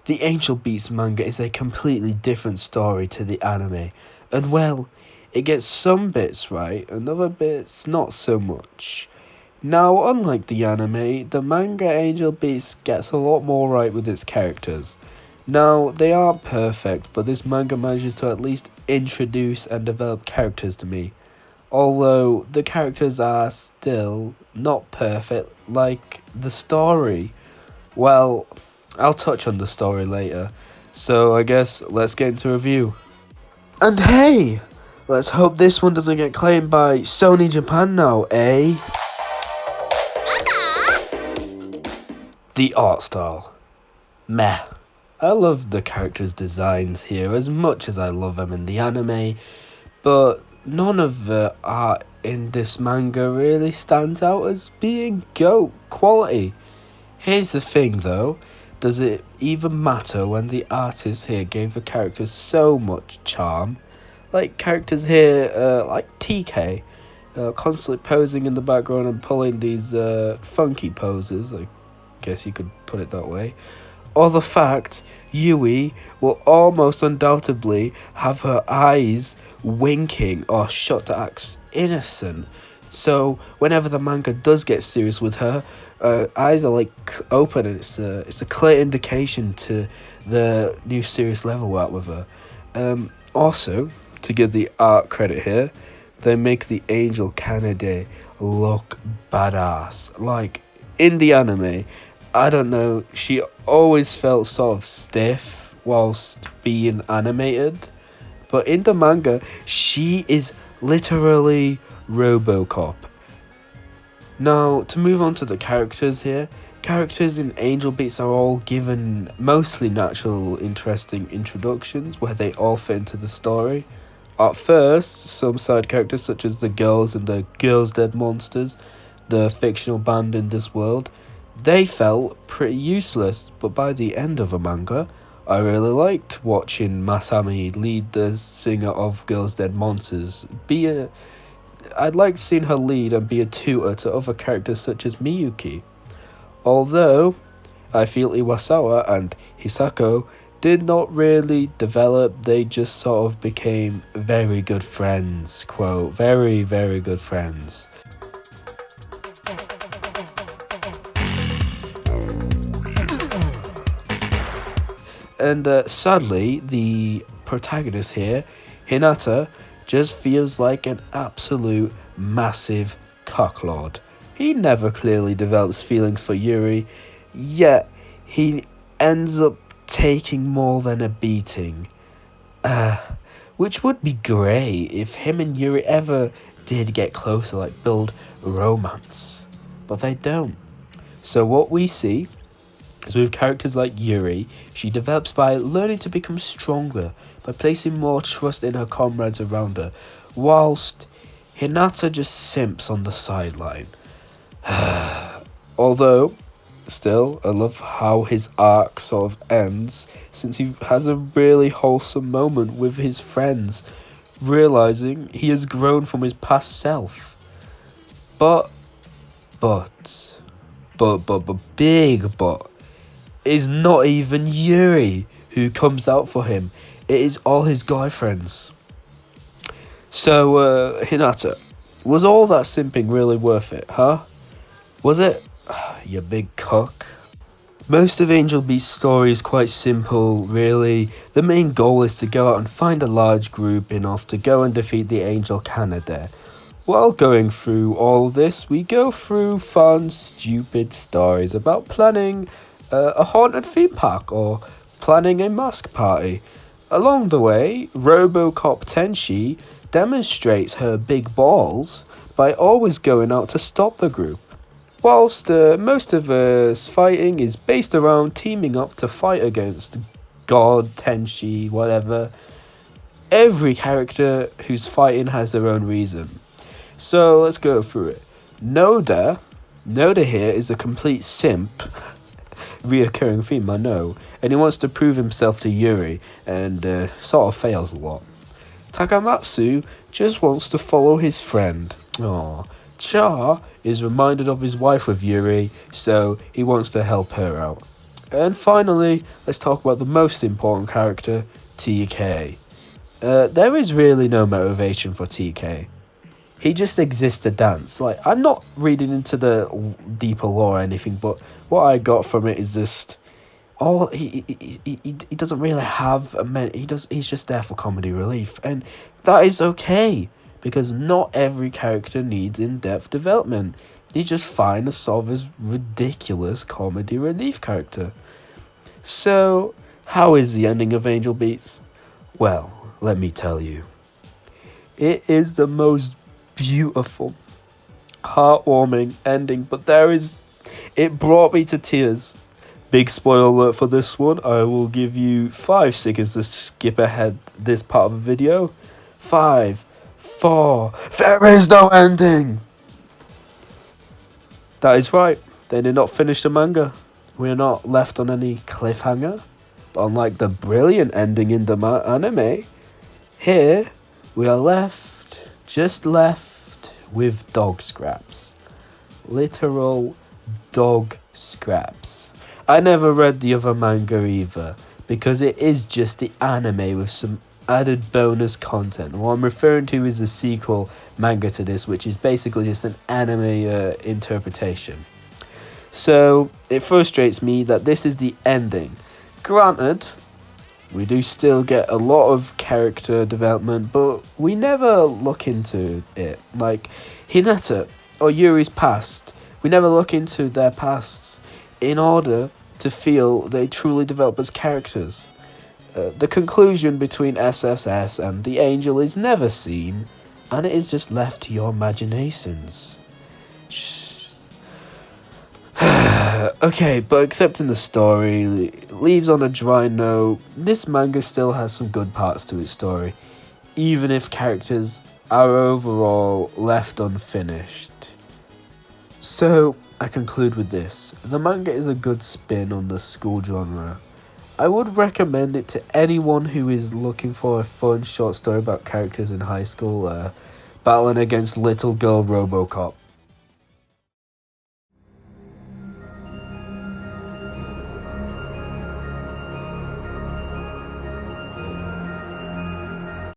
The Angel Beats manga is a completely different story to the anime, and well, it gets some bits right, and other bits not so much. Now, unlike the anime, the manga Angel Beats gets a lot more right with its characters. Now, they aren't perfect, but this manga manages to at least introduce and develop characters to me. Although the characters are still not perfect, like the story. Well, I'll touch on the story later. So I guess let's get into review. And hey, let's hope this one doesn't get claimed by Sony Japan now, eh? The art style. Meh. I love the characters' designs here as much as I love them in the anime, but none of the art in this manga really stands out as being GOAT quality. Here's the thing though, does it even matter when the artist here gave the characters so much charm? Like characters here, like TK, constantly posing in the background and pulling these funky poses, I guess you could put it that way. Or the fact Yuri will almost undoubtedly have her eyes winking or shut to act innocent. So whenever the manga does get serious with her, eyes are like open, and it's a clear indication to the new serious level we're at with her. Also, to give the art credit here, they make the Angel Kanade look badass. Like in the anime, I don't know, she always felt sort of stiff whilst being animated. But in the manga, she is literally Robocop. Now, to move on to the characters here, characters in Angel Beats are all given mostly natural, interesting introductions where they all fit into the story. At first, some side characters such as the girls and the Girls Dead Monsters, the fictional band in this world, they felt pretty useless, but by the end of the manga, I really liked watching Masami lead the singer of Girls Dead Monsters. I'd like seeing her lead and be a tutor to other characters such as Miyuki. Although, I feel Iwasawa and Hisako did not really develop, they just sort of became very good friends, quote, very, very good friends. And sadly, the protagonist here, Hinata, just feels like an absolute massive cocklord. He never clearly develops feelings for Yuri, yet he ends up taking more than a beating. Which would be great if him and Yuri ever did get closer, like build romance. But they don't. So what we see is with characters like Yuri, she develops by learning to become stronger, by placing more trust in her comrades around her, whilst Hinata just simps on the sideline. Although, still, I love how his arc sort of ends, since he has a really wholesome moment with his friends, realising he has grown from his past self. But, big but, is not even Yuri who comes out for him. It is all his guy friends. So, Hinata, was all that simping really worth it, huh? Was it? You big cuck. Most of Angel Beast's story is quite simple, really. The main goal is to go out and find a large group enough to go and defeat the Angel Canada. While going through all this, we go through fun, stupid stories about planning a haunted theme park or planning a mask party. Along the way, Robocop Tenshi demonstrates her big balls by always going out to stop the group. Whilst most of us fighting is based around teaming up to fight against God, Tenshi, whatever, every character who's fighting has their own reason. So let's go through it. Noda here is a complete simp. Reoccurring theme, I know, and he wants to prove himself to Yuri, and sort of fails a lot. Takamatsu just wants to follow his friend. Aww. Char is reminded of his wife with Yuri, so he wants to help her out. And finally, let's talk about the most important character, TK. There is really no motivation for TK. He just exists to dance. Like, I'm not reading into the deeper lore or anything, but what I got from it is just all he doesn't really have he's just there for comedy relief, and that is okay because not every character needs in-depth development. He's just fine as sort of his ridiculous comedy relief character. So, how is the ending of Angel Beats? Well, let me tell you. It is the most beautiful, heartwarming ending, but it brought me to tears. Big spoiler alert for this one. I will give you 5 seconds to skip ahead this part of the video. 5, 4, there is no ending! That is right, they did not finish the manga. We are not left on any cliffhanger. But unlike the brilliant ending in the anime, here we are just left with dog scraps. Literal dog scraps. I never read the other manga either, because it is just the anime with some added bonus content. What I'm referring to is the sequel manga to this, which is basically just an anime interpretation. So it frustrates me that this is the ending. Granted, we do still get a lot of character development, but we never look into it. Like Hinata or Yuri's past, we never look into their pasts in order to feel they truly develop as characters. The conclusion between SSS and the Angel is never seen, and it is just left to your imaginations. Okay, but accepting the story leaves on a dry note, this manga still has some good parts to its story, even if characters are overall left unfinished. So, I conclude with this. The manga is a good spin on the school genre. I would recommend it to anyone who is looking for a fun short story about characters in high school battling against little girl Robocop.